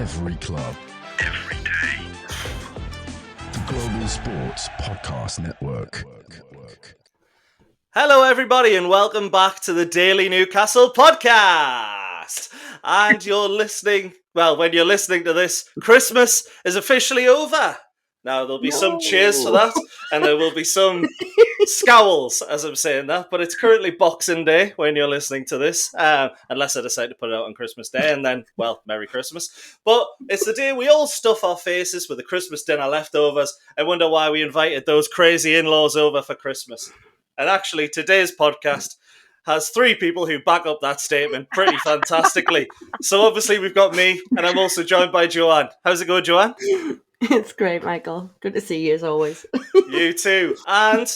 Every club. Every day. The Global Sports Podcast Network. Hello, everybody, and welcome back to the Daily Newcastle podcast. And you're listening, well, when you're listening to this, Christmas is officially over. Now, there'll be some cheers for that, and there will be some scowls as I'm saying that, but it's currently Boxing Day when you're listening to this, unless I decide to put it out on Christmas Day, and then, well, Merry Christmas. But it's the day we all stuff our faces with the Christmas dinner leftovers and wonder why we invited those crazy in-laws over for Christmas. And actually, today's podcast has three people who back up that statement pretty fantastically. So obviously we've got me, and I'm also joined by Joanne. How's it going, Joanne? It's great, Michael. Good to see you as always. You too. And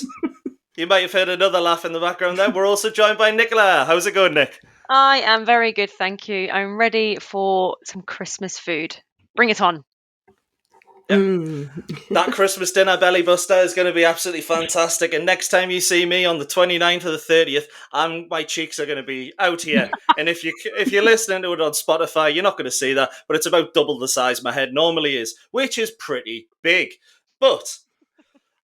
you might have heard another laugh in the background there. We're also joined by Nicola. How's it going, Nick? I am very good, thank you. I'm ready for some Christmas food. Bring it on. Yep. That Christmas dinner belly buster is going to be absolutely fantastic. And next time you see me on the 29th or the 30th, my cheeks are going to be out here. And if you're listening to it on Spotify, you're not going to see that. But it's about double the size my head normally is, which is pretty big. But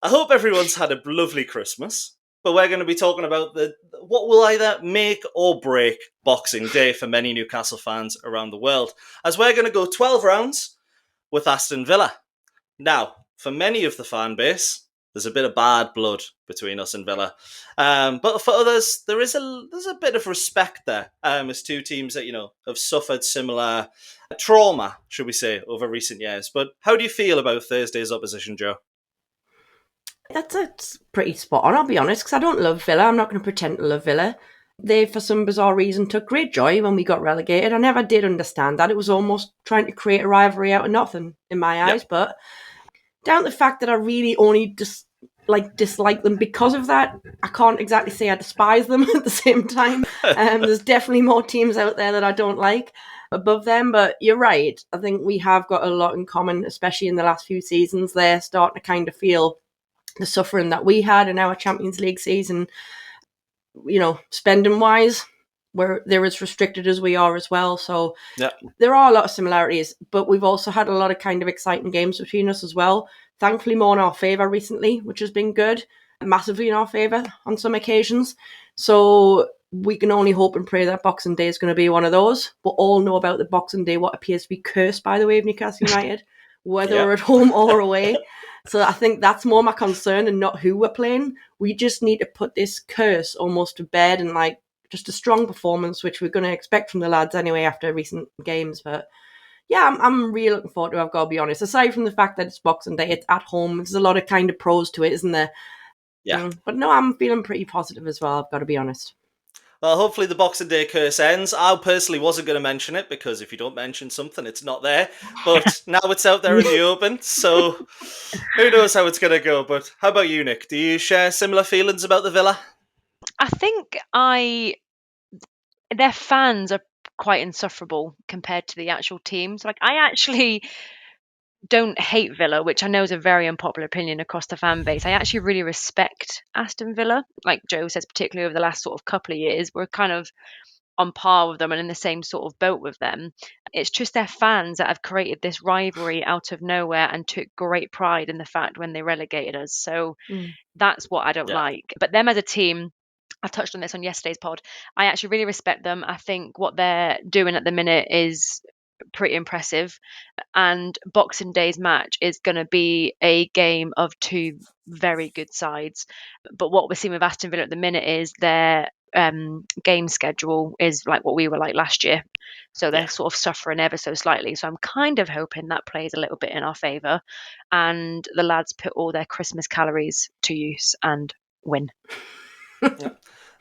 I hope everyone's had a lovely Christmas. But we're going to be talking about what will either make or break Boxing Day for many Newcastle fans around the world. As we're going to go 12 rounds with Aston Villa. Now, for many of the fan base, there's a bit of bad blood between us and Villa. But for others, there's a bit of respect there. As two teams that, have suffered similar trauma, should we say, over recent years. But how do you feel about Thursday's opposition, Joe? That's pretty spot on, I'll be honest, because I don't love Villa. I'm not going to pretend to love Villa. They, for some bizarre reason, took great joy when we got relegated. I never did understand that. It was almost trying to create a rivalry out of nothing in my eyes. Yep. But down to the fact that I really only dislike them because of that, I can't exactly say I despise them at the same time. There's definitely more teams out there that I don't like above them. But you're right. I think we have got a lot in common, especially in the last few seasons. They're starting to kind of feel the suffering that we had in our Champions League season. Spending wise, where they're as restricted as we are as well. So There are a lot of similarities, but we've also had a lot of kind of exciting games between us as well. Thankfully, more in our favour recently, which has been good, massively in our favour on some occasions. So we can only hope and pray that Boxing Day is going to be one of those. We'll all know about the Boxing Day, what appears to be cursed, by the way, of Newcastle United, whether we're at home or away. So I think that's more my concern and not who we're playing. We just need to put this curse almost to bed and just a strong performance, which we're going to expect from the lads anyway after recent games. But yeah, I'm really looking forward to it, I've got to be honest. Aside from the fact that it's Boxing Day, it's at home. There's a lot of kind of pros to it, isn't there? Yeah. But no, I'm feeling pretty positive as well, I've got to be honest. Well, hopefully the Boxing Day curse ends. I personally wasn't going to mention it because if you don't mention something, it's not there. But now it's out there in the open, so who knows how it's going to go. But how about you, Nick? Do you share similar feelings about the Villa? I think their fans are quite insufferable compared to the actual teams. I actually don't hate Villa, which I know is a very unpopular opinion across the fan base. I actually really respect Aston Villa. Like Joe says, particularly over the last sort of couple of years, we're kind of on par with them and in the same sort of boat with them. It's just their fans that have created this rivalry out of nowhere and took great pride in the fact when they relegated us. So that's what I don't like. But them as a team, I touched on this on yesterday's pod, I actually really respect them. I think what they're doing at the minute is pretty impressive, and Boxing Day's match is going to be a game of two very good sides. But what we're seeing with Aston Villa at the minute is their game schedule is like what we were like last year, so they're sort of suffering ever so slightly. So I'm kind of hoping that plays a little bit in our favour and the lads put all their Christmas calories to use and win.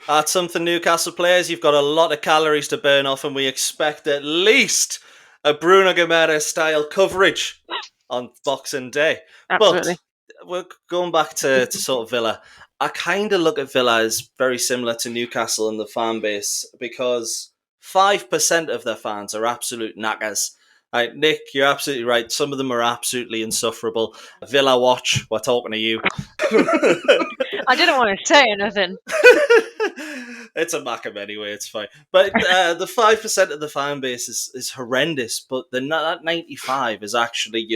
That's something, Newcastle players. You've got a lot of calories to burn off, and we expect at least a Bruno style coverage on Boxing Day. Absolutely. But we're going back to sort of Villa. I kind of look at Villa as very similar to Newcastle in the fan base because 5% of their fans are absolute knackers. Right, Nick, you're absolutely right. Some of them are absolutely insufferable. Villa watch, we're talking to you. I didn't want to say anything. It's a Macam anyway. It's fine. But the 5% of the fan base is horrendous. But that 95 is actually,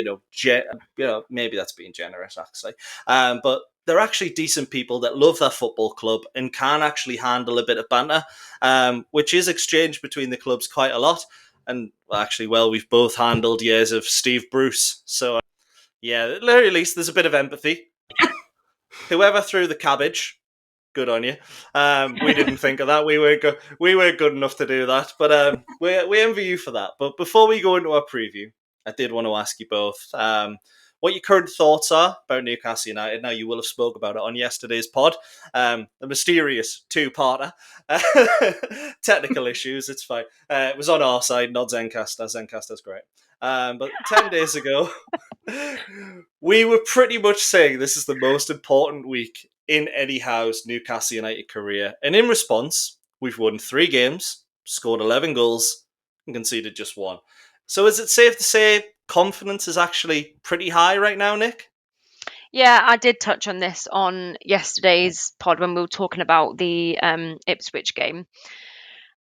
maybe that's being generous, actually. But they're actually decent people that love their football club and can actually handle a bit of banter, which is exchanged between the clubs quite a lot. And actually, we've both handled years of Steve Bruce. So, at the very least, there's a bit of empathy. Whoever threw the cabbage, good on you. We didn't think of that. We weren't good enough to do that. But we envy you for that. But before we go into our preview, I did want to ask you both what your current thoughts are about Newcastle United. Now, you will have spoke about it on yesterday's pod. The mysterious two-parter. Technical issues, it's fine. It was on our side, not Zencastr. Zencastr's great. But 10 days ago, we were pretty much saying this is the most important week in Eddie Howe's Newcastle United career. And in response, we've won 3 games, scored 11 goals, and conceded just 1. So is it safe to say confidence is actually pretty high right now, Nick? Yeah, I did touch on this on yesterday's pod when we were talking about the Ipswich game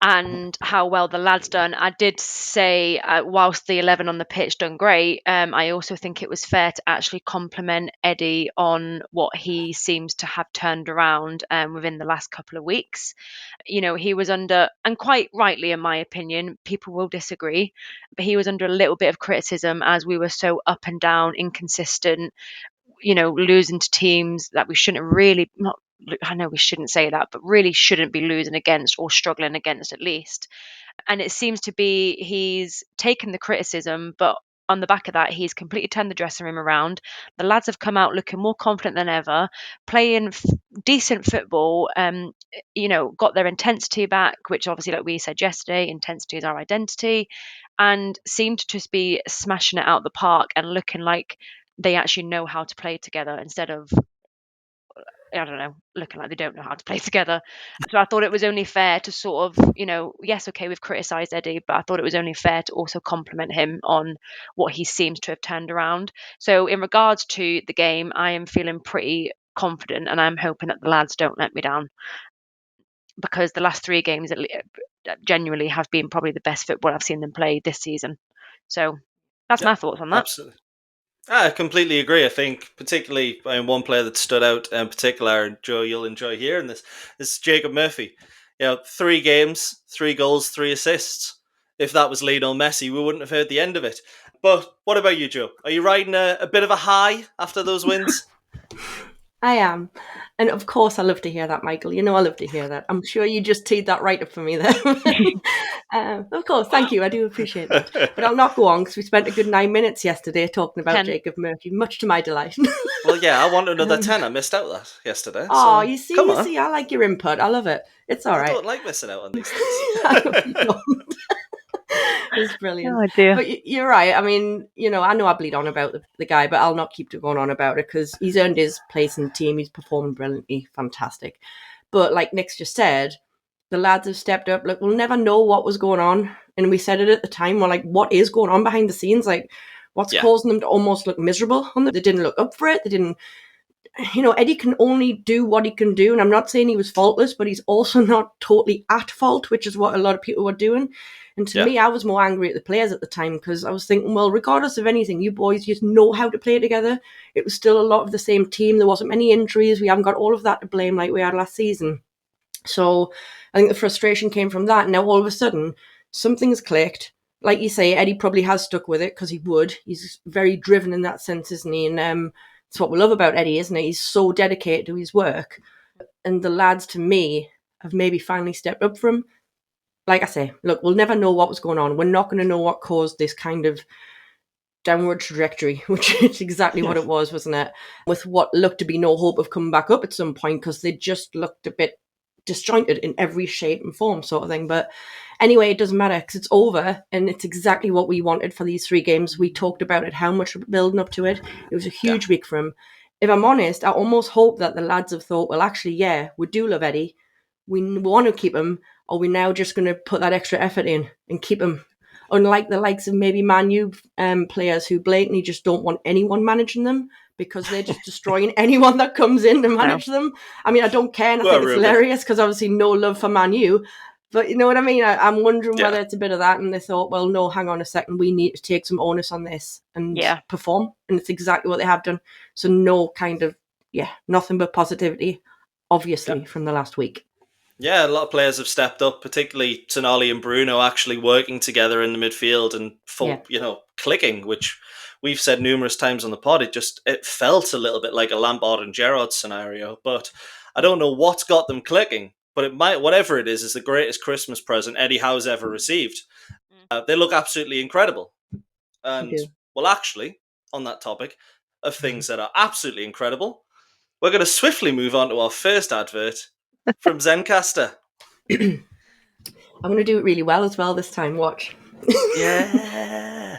and how well the lads done. I did say, whilst the 11 on the pitch done great, I also think it was fair to actually compliment Eddie on what he seems to have turned around within the last couple of weeks. He was under, and quite rightly in my opinion, people will disagree, but he was under a little bit of criticism as we were so up and down, inconsistent, losing to teams that we shouldn't really, not, I know we shouldn't say that, but really shouldn't be losing against or struggling against at least. And it seems to be he's taken the criticism, but on the back of that, he's completely turned the dressing room around. The lads have come out looking more confident than ever, playing decent football, got their intensity back, which obviously, like we said yesterday, intensity is our identity, and seemed to just be smashing it out the park and looking like they actually know how to play together instead of, I don't know, looking like they don't know how to play together. So I thought it was only fair to sort of, yes, okay, we've criticised Eddie, but I thought it was only fair to also compliment him on what he seems to have turned around. So in regards to the game, I am feeling pretty confident, and I'm hoping that the lads don't let me down, because the last 3 games genuinely have been probably the best football I've seen them play this season. So that's my thoughts on that. Absolutely. I completely agree. I think particularly one player that stood out in particular, and Joe, you'll enjoy hearing this, is Jacob Murphy. 3 games, 3 goals, 3 assists. If that was Lionel Messi, we wouldn't have heard the end of it. But what about you, Joe? Are you riding a bit of a high after those wins? I am. And of course, I love to hear that, Michael. I love to hear that. I'm sure you just teed that right up for me there. Of course, thank you. I do appreciate that. But I'll not go on, because we spent a good 9 minutes yesterday talking about 10. Jacob Murphy, much to my delight. Well, yeah, I want another 10. I missed out that yesterday. Oh, so you see, I like your input. I love it. It's all right. I don't like missing out on these things. It's brilliant. Oh, dear. But you're right. I mean, I know I bleed on about the guy, but I'll not keep going on about it, because he's earned his place in the team. He's performing brilliantly, fantastic. But like Nick's just said, the lads have stepped up. Look, we'll never know what was going on. And we said it at the time. We're like, what is going on behind the scenes? Like, what's causing them to almost look miserable? They didn't look up for it. They didn't... Eddie can only do what he can do. And I'm not saying he was faultless, but he's also not totally at fault, which is what a lot of people were doing. And to me, I was more angry at the players at the time, because I was thinking, well, regardless of anything, you boys just know how to play together. It was still a lot of the same team. There wasn't many injuries. We haven't got all of that to blame like we had last season. So I think the frustration came from that. Now, all of a sudden, something's clicked. Like you say, Eddie probably has stuck with it, because he would. He's very driven in that sense, isn't he? And that's what we love about Eddie, isn't it? He's so dedicated to his work. And the lads, to me, have maybe finally stepped up for him. Like I say, look, we'll never know what was going on. We're not going to know what caused this kind of downward trajectory, which is exactly what it was, wasn't it? With what looked to be no hope of coming back up at some point, because they just looked a bit disjointed in every shape and form, sort of thing. But anyway, it doesn't matter, because it's over, and it's exactly what we wanted for these 3 games. We talked about it, how much building up to it. It was a huge week for him. If I'm honest, I almost hope that the lads have thought, well, actually, yeah, we do love Eddie. We want to keep him. Are we now just going to put that extra effort in and keep him unlike the likes of maybe Man U players who blatantly just don't want anyone managing them because they're just destroying anyone that comes in to manage them. I mean, I don't care, and I think it's hilarious because obviously no love for Man U. But you know what I mean? I'm wondering whether it's a bit of that, and they thought, well, no, hang on a second, we need to take some onus on this and perform. And it's exactly what they have done. So no kind of, nothing but positivity, obviously, from the last week. Yeah, a lot of players have stepped up, particularly Tenali and Bruno actually working together in the midfield and clicking, which we've said numerous times on the pod. It felt a little bit like a Lampard and Gerrard scenario, but I don't know what's got them clicking. But it might, whatever it is the greatest Christmas present Eddie Howe's ever received. They look absolutely incredible. And, well, actually, on that topic of things that are absolutely incredible, we're going to swiftly move on to our first advert from Zencastr. I'm going to do it really well as well this time. Watch. Yeah.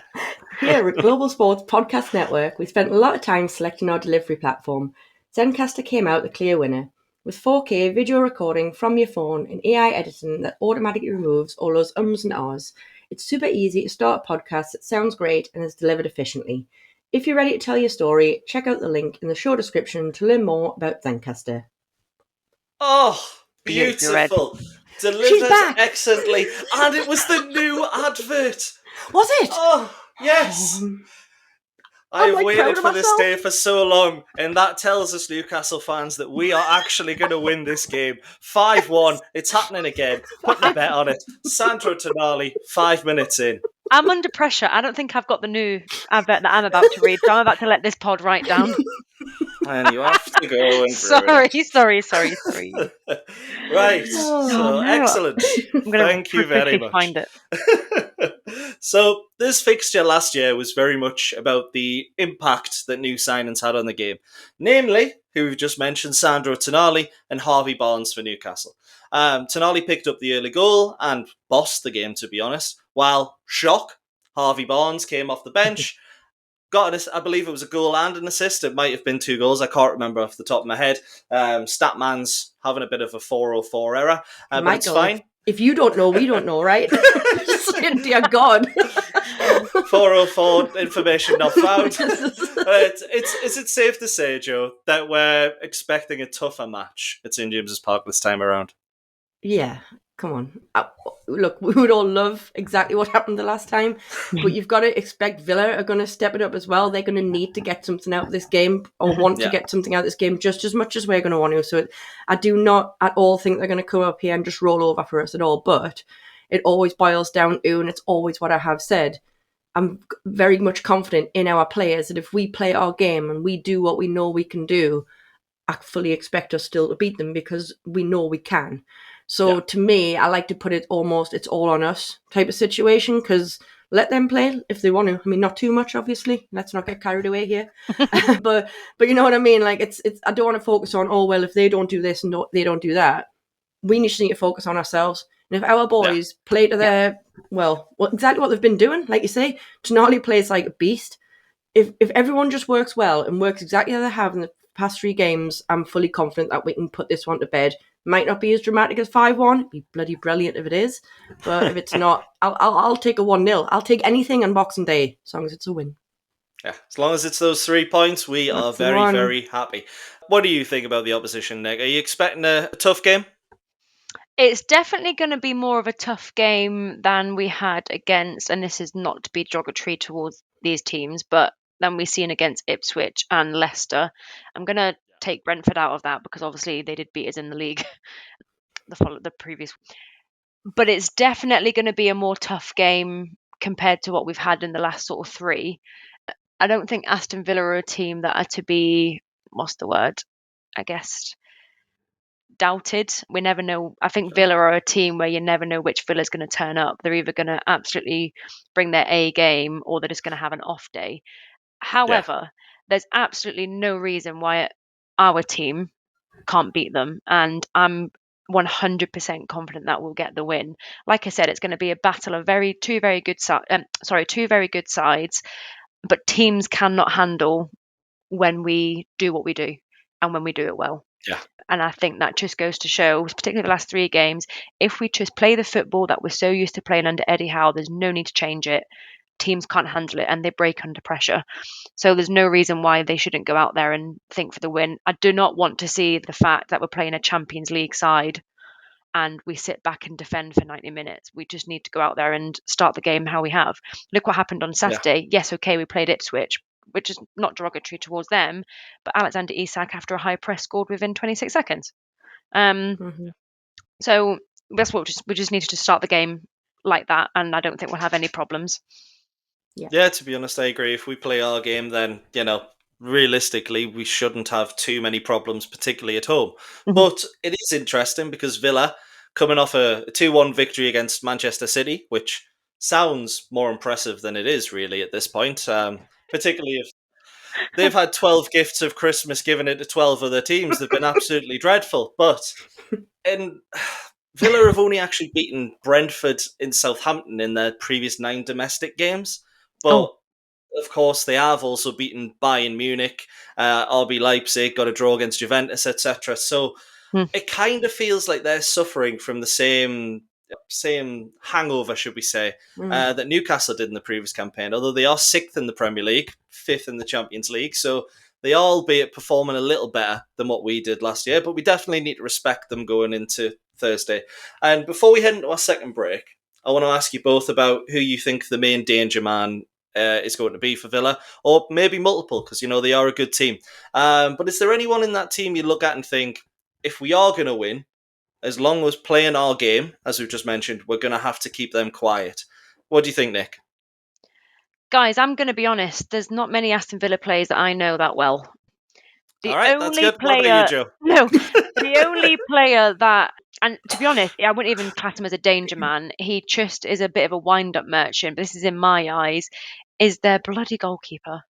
Here at Global Sports Podcast Network, we spent a lot of time selecting our delivery platform. Zencastr came out the clear winner, with 4K video recording from your phone and AI editing that automatically removes all those ums and ahs. It's super easy to start a podcast that sounds great and is delivered efficiently. If you're ready to tell your story, check out the link in the show description to learn more about Zencastr. Oh, beautiful. Delivered excellently. And it was the new advert. Was it? Oh, yes. I've waited for this day for so long, and that tells us Newcastle fans that we are actually going to win this game. 5-1. It's happening again. Put a bet on it. Sandro Tenali, 5 minutes in. I'm under pressure. I don't think I've got the new advert that I'm about to read, so I'm about to let this pod write down. And you have to go and sorry. Right. Excellent. Thank you very much. Find it. So this fixture last year was very much about the impact that new signings had on the game. Namely, who we've just mentioned, Sandro Tenali and Harvey Barnes for Newcastle. Tenali picked up the early goal and bossed the game, to be honest, while Harvey Barnes came off the bench, got I believe it was a goal and an assist. It might have been 2 goals. I can't remember off the top of my head. Statman's having a bit of a 404 error, but it's fine. If you don't know, we don't know, right? Dear God. 404 information not found. Is it safe to say, Joe, that we're expecting a tougher match at St James's Park this time around? Yeah, come on. Look, we would all love exactly what happened the last time, but you've got to expect Villa are going to step it up as well. They're going to need to get something out of this game, or want to get something out of this game just as much as we're going to want to. So I do not at all think they're going to come up here and just roll over for us at all, but it always boils down to, and it's always what I have said, I'm very much confident in our players that if we play our game and we do what we know we can do, I fully expect us still to beat them because we know we can. So to me, I like to put it almost it's all on us type of situation, because let them play if they want to. I mean, not too much, obviously. Let's not get carried away here. but you know what I mean? Like it's I don't want to focus on, oh, well, if they don't do this and they don't do that. We just need to focus on ourselves. And if our boys play to their, well, exactly what they've been doing, like you say, Tenali plays like a beast. If everyone just works well and works exactly how they have in the past 3 games, I'm fully confident that we can put this one to bed. Might not be as dramatic as 5-1. It'd be bloody brilliant if it is. But if it's not, I'll take a 1-0. I'll take anything on Boxing Day, as long as it's a win. Yeah, as long as it's those 3 points, we are very, very happy. What do you think about the opposition, Nick? Are you expecting a tough game? It's definitely going to be more of a tough game than we had against, and this is not to be derogatory towards these teams, but than we've seen against Ipswich and Leicester. I'm going to take Brentford out of that because obviously they did beat us in the league the previous. But it's definitely going to be a more tough game compared to what we've had in the last sort of 3. I don't think Aston Villa are a team that are to be, what's the word, I guess, doubted. We never know. I think Villa are a team where you never know which Villa's going to turn up. They're either going to absolutely bring their A game or they're just going to have an off day. However, there's absolutely no reason why our team can't beat them, and I'm 100% confident that we'll get the win. Like I said, it's going to be a battle of two very good sides, but teams cannot handle when we do what we do and when we do it well. Yeah. And I think that just goes to show, particularly the last 3 games, if we just play the football that we're so used to playing under Eddie Howe, there's no need to change it. Teams can't handle it and they break under pressure. So there's no reason why they shouldn't go out there and think for the win. I do not want to see the fact that we're playing a Champions League side and we sit back and defend for 90 minutes. We just need to go out there and start the game how we have. Look what happened on Saturday. Yeah. Yes, okay, we played Ipswich, which is not derogatory towards them, but Alexander Isak, after a high press, scored within 26 seconds. So that's what we just needed to start the game like that, and I don't think we'll have any problems. Yeah, to be honest, I agree. If we play our game, then, realistically, we shouldn't have too many problems, particularly at home. But it is interesting because Villa, coming off a 2-1 victory against Manchester City, which sounds more impressive than it is really at this point, particularly if they've had 12 gifts of Christmas given it to 12 other teams. They've been absolutely dreadful. But Villa have only actually beaten Brentford in Southampton in their previous 9 domestic games. But of course, they have also beaten Bayern Munich, RB Leipzig, got a draw against Juventus, etc. So it kind of feels like they're suffering from the same hangover, should we say, that Newcastle did in the previous campaign. Although they are 6th in the Premier League, 5th in the Champions League, so they are, albeit performing a little better than what we did last year. But we definitely need to respect them going into Thursday. And before we head into our second break, I want to ask you both about who you think the main danger man is going to be for Villa, or maybe multiple, because they are a good team. But is there anyone in that team you look at and think, if we are going to win, as long as playing our game, as we've just mentioned, we're going to have to keep them quiet? What do you think, Nick? Guys, I'm going to be honest. There's not many Aston Villa players that I know that well. All right, that's good. What about you, Joe? No, the only player that, and to be honest, I wouldn't even class him as a danger man. He just is a bit of a wind-up merchant, but this is in my eyes, is their bloody goalkeeper.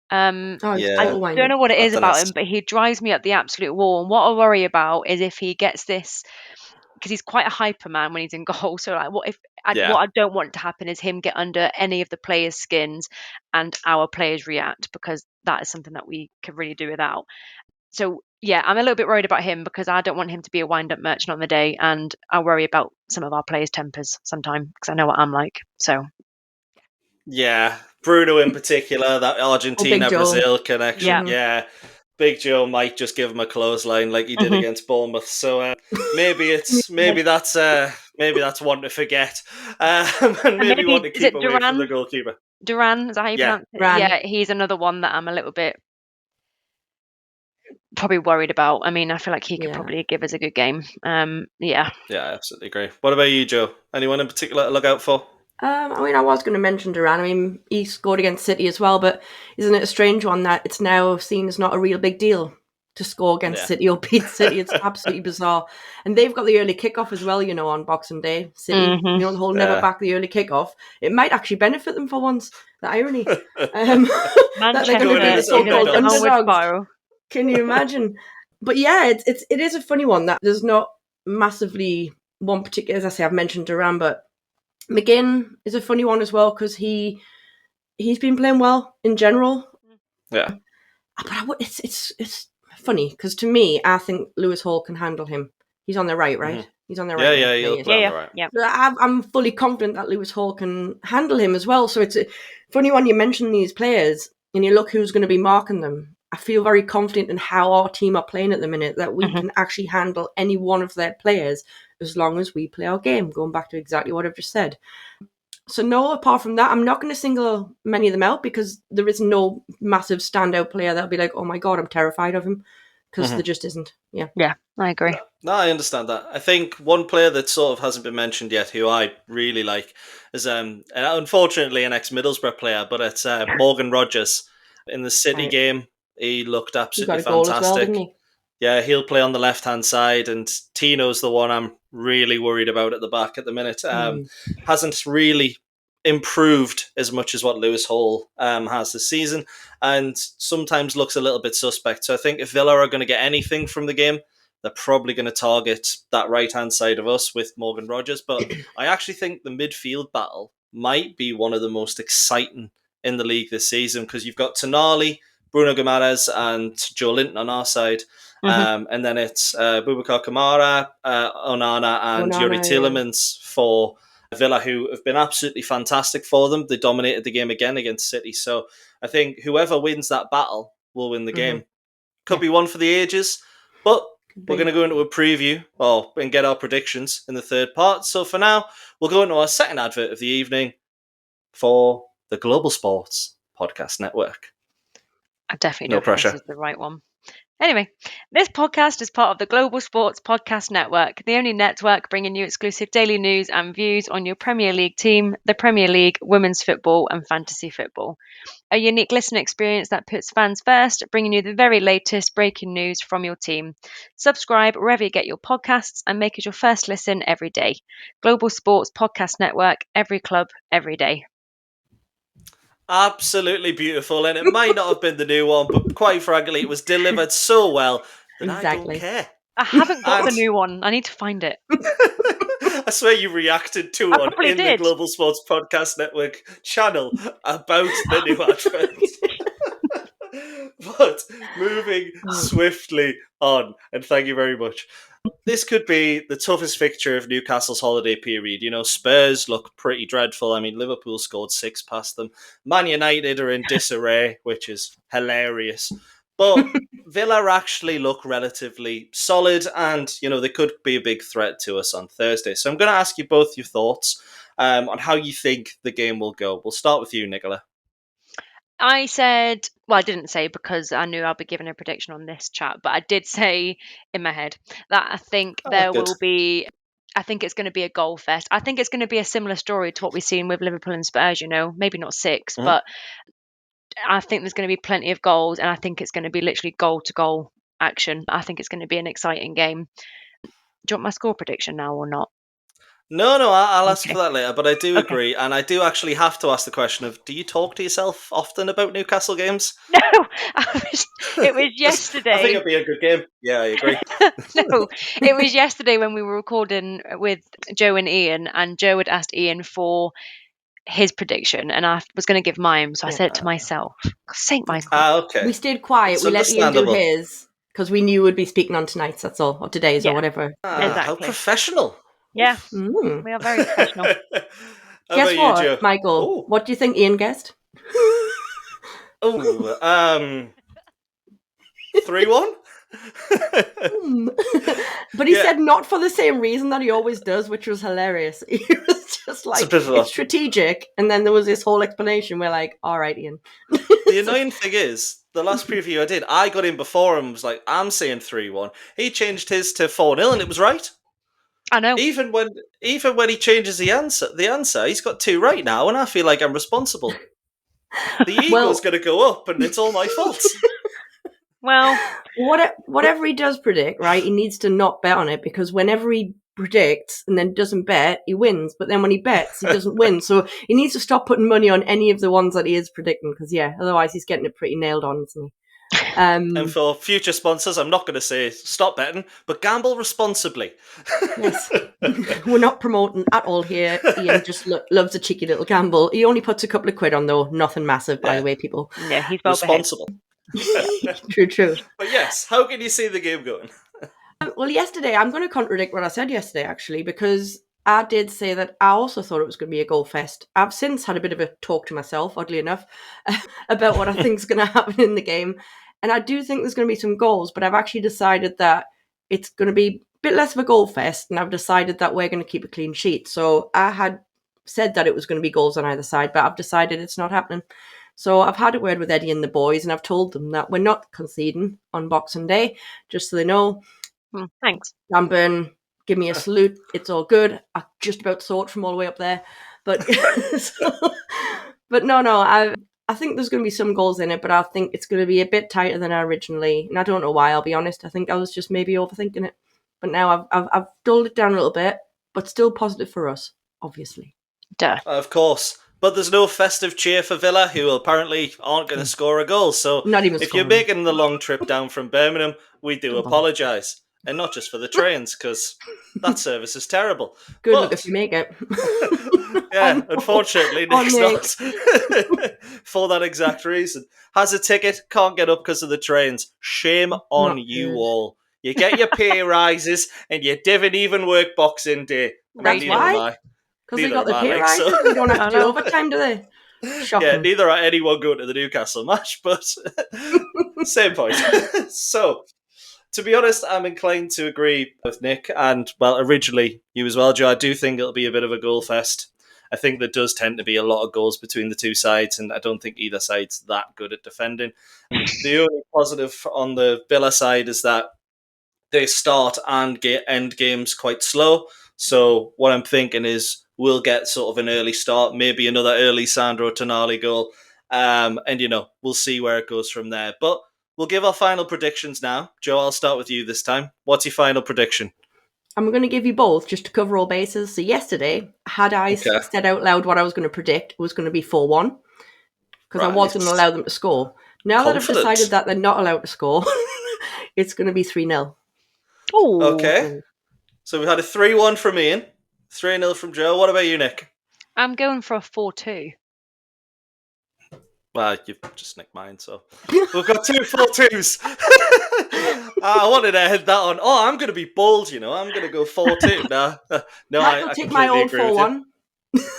I don't know what it is about him, but he drives me up the absolute wall. And what I worry about is if he gets this, because he's quite a hyper man when he's in goal. So like, what I don't want to happen is him get under any of the players' skins and our players react, because that is something that we could really do without. So yeah, I'm a little bit worried about him because I don't want him to be a wind-up merchant on the day, and I worry about some of our players' tempers sometimes because I know what I'm like. So yeah, Bruno in particular, that Argentina-Brazil connection. Yeah. Big Joe might just give him a clothesline like he did against Bournemouth. So maybe that's one to forget, and maybe one to keep away from the goalkeeper. Duran, is that how you pronounce it? Yeah, he's another one that I'm a little bit probably worried about. I mean, I feel like he could probably give us a good game. Yeah, I absolutely agree. What about you, Joe? Anyone in particular to look out for? I was going to mention Duran. I mean, he scored against City as well, but isn't it a strange one that it's now seen as not a real big deal to score against City or beat City? It's absolutely bizarre. And they've got the early kickoff as well, on Boxing Day. City, the whole never back the early kickoff. It might actually benefit them for once. The irony. That they're going to be the so-called underdogs. Can you imagine? But yeah, it is a funny one that there's not massively one particular, as I say, I've mentioned Duran, but McGinn is a funny one as well because he's been playing well in general. Yeah, but it's funny because to me, I think Lewis Hall can handle him. He's on the right? He's on the right. Yeah. I'm fully confident that Lewis Hall can handle him as well. So it's a funny when you mention these players and you look who's going to be marking them. I feel very confident in how our team are playing at the minute that we can actually handle any one of their players as long as we play our game, going back to exactly what I've just said. So no, apart from that, I'm not going to single many of them out because there is no massive standout player that'll be like, oh my God, I'm terrified of him, because there just isn't. Yeah, I agree. No, I understand that. I think one player that sort of hasn't been mentioned yet, who I really like, is unfortunately an ex-Middlesbrough player, but it's Morgan Rogers. In the City game, he looked absolutely fantastic. As well, didn't he? Yeah, he'll play on the left-hand side, and Tino's the one I'm really worried about at the back at the minute. Hasn't really improved as much as what Lewis Hall has this season, and sometimes looks a little bit suspect. So I think if Villa are going to get anything from the game, they're probably going to target that right-hand side of us with Morgan Rogers. But I actually think the midfield battle might be one of the most exciting in the league this season, because you've got Tenali, Bruno Guimaraes and Joe Linton on our side, And then it's Boubacar Kamara, Onana, and Yuri Tielemans for Villa, who have been absolutely fantastic for them. They dominated the game again against City. So I think whoever wins that battle will win the game. Could be one for the ages, but we're going to go into a preview and get our predictions in the third part. So for now, we'll go into our second advert of the evening for the Global Sports Podcast Network. I definitely know if this is the right one. Anyway, this podcast is part of the Global Sports Podcast Network, the only network bringing you exclusive daily news and views on your Premier League team, the Premier League, women's football and fantasy football. A unique listening experience that puts fans first, bringing you the very latest breaking news from your team. Subscribe wherever you get your podcasts and make it your first listen every day. Global Sports Podcast Network, every club, every day. Absolutely beautiful, and it might not have been the new one, but quite frankly, it was delivered so well that I don't care. I haven't got the new one. I need to find it. I swear you reacted to one in the Global Sports Podcast Network channel about the new advert. But moving swiftly on, and thank you very much. This could be the toughest fixture of Newcastle's holiday period. You know, Spurs look pretty dreadful. I mean, Liverpool scored 6 past them. Man United are in disarray, which is hilarious. But Villa actually look relatively solid, and, you know, they could be a big threat to us on Thursday. So I'm going to ask you both your thoughts on how you think the game will go. We'll start with you, Nicola. I said, well, I didn't say because I knew I'll be giving a prediction on this chat, but I did say in my head that I think I think it's going to be a goal fest. I think it's going to be a similar story to what we've seen with Liverpool and Spurs, you know, maybe not 6, but I think there's going to be plenty of goals, and I think it's going to be literally goal to goal action. I think it's going to be an exciting game. Do you want my score prediction now or not? No, I'll ask for that later, but I do agree, and I do actually have to ask the question of, do you talk to yourself often about Newcastle games? No, it was yesterday. I think it'll be a good game. Yeah, I agree. No, it was yesterday when we were recording with Joe and Ian, and Joe had asked Ian for his prediction, and I was going to give mine, so I said it to myself. St. Michael. Okay. We stayed quiet. We let Ian do his, because we knew we'd be speaking on tonight's, that's all, or today's, or whatever. Exactly. How professional. Yeah, we are very professional. Guess what, Joe? Michael? Ooh. What do you think Ian guessed? 3-1? But he said not for the same reason that he always does, which was hilarious. He was just like, it's strategic. And then there was this whole explanation. We're like, all right, Ian. The annoying thing is, the last preview I did, I got in before and was like, I'm saying 3-1. He changed his to 4-0 and it was right. I know. Even when he changes the answer, he's got 2 right now, and I feel like I'm responsible. The ego's going to go up, and it's all my fault. Well, whatever he does predict, right, he needs to not bet on it, because whenever he predicts and then doesn't bet, he wins. But then when he bets, he doesn't win. So he needs to stop putting money on any of the ones that he is predicting, because, otherwise he's getting it pretty nailed on, isn't he? And for future sponsors, I'm not going to say stop betting, but gamble responsibly. Yes. We're not promoting at all here. Ian just loves a cheeky little gamble. He only puts a couple of quid on, though. Nothing massive, by the way, people. Yeah, he's well responsible. True. But yes, how can you see the game going? Well, yesterday, I'm going to contradict what I said yesterday, actually, because I did say that I also thought it was going to be a goal fest. I've since had a bit of a talk to myself, oddly enough, about what I think is going to happen in the game. And I do think there's going to be some goals, but I've actually decided that it's going to be a bit less of a goal fest, and I've decided that we're going to keep a clean sheet. So I had said that it was going to be goals on either side, but I've decided it's not happening. So I've had a word with Eddie and the boys, and I've told them that we're not conceding on Boxing Day, just so they know. Thanks. Lamburn, give me a salute. It's all good. I just about saw it from all the way up there. But but no, I think there's going to be some goals in it, but I think it's going to be a bit tighter than I originally. And I don't know why, I'll be honest. I think I was just maybe overthinking it. But now I've dulled it down a little bit, but still positive for us, obviously. Duh. Of course. But there's no festive cheer for Villa, who apparently aren't going to score a goal. So not even if you're making the long trip down from Birmingham, we do apologise. and not just for the trains, because that service is terrible. Good luck if you make it. Yeah, unfortunately, Nick's not. For that exact reason. Has a ticket, can't get up because of the trains. Shame on you all. You get your pay rises, and you didn't even work Boxing Day. That's why? Because they got the pay rises, they don't have to do overtime, do they? Shocking. Yeah, neither are anyone going to the Newcastle match, but same point. So, to be honest, I'm inclined to agree with Nick, and, well, originally you as well, Joe. I do think it'll be a bit of a goal fest. I think there does tend to be a lot of goals between the two sides, and I don't think either side's that good at defending. The only positive on the Villa side is that they start and end games quite slow. So what I'm thinking is we'll get sort of an early start, maybe another early Sandro Tenali goal, and, we'll see where it goes from there. But we'll give our final predictions now. Joe, I'll start with you this time. What's your final prediction? I'm going to give you both just to cover all bases. So yesterday, had I said out loud what I was going to predict, it was going to be 4-1 because I was going to allow them to score. Now that I've decided that they're not allowed to score, it's going to be 3-0. Ooh. Okay. So we've had a 3-1 from Ian, 3-0 from Joe. What about you, Nick? I'm going for a 4-2. Well, you've just nicked mine, so we've got 2 4-2s. I wanted to head that on. Oh, I'm going to be bold, I'm going to go 4-2. No, I take my own 4-1.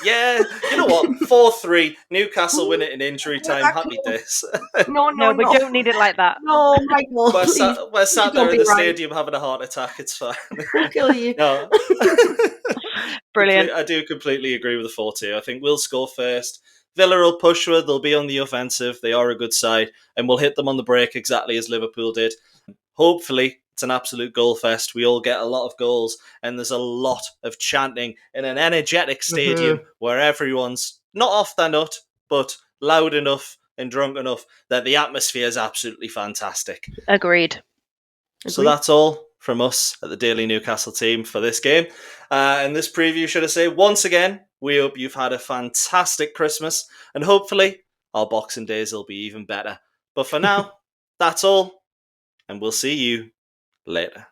Yeah, you know what? 4-3. Newcastle win it in injury time. Happy days. No, we don't need it like that. No, Michael. We're sat there in the stadium having a heart attack. It's fine. We'll kill you. No. Brilliant. I do completely agree with the 4-2. I think we'll score first. Villa will push with. They'll be on the offensive. They are a good side. And we'll hit them on the break exactly as Liverpool did. Hopefully, it's an absolute goal fest. We all get a lot of goals, and there's a lot of chanting in an energetic stadium where everyone's not off their nut, but loud enough and drunk enough that the atmosphere is absolutely fantastic. Agreed. So that's all from us at the Daily Newcastle team for this game. And this preview, should I say, once again, we hope you've had a fantastic Christmas, and hopefully our Boxing Days will be even better. But for now, that's all, and we'll see you later.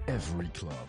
Every club,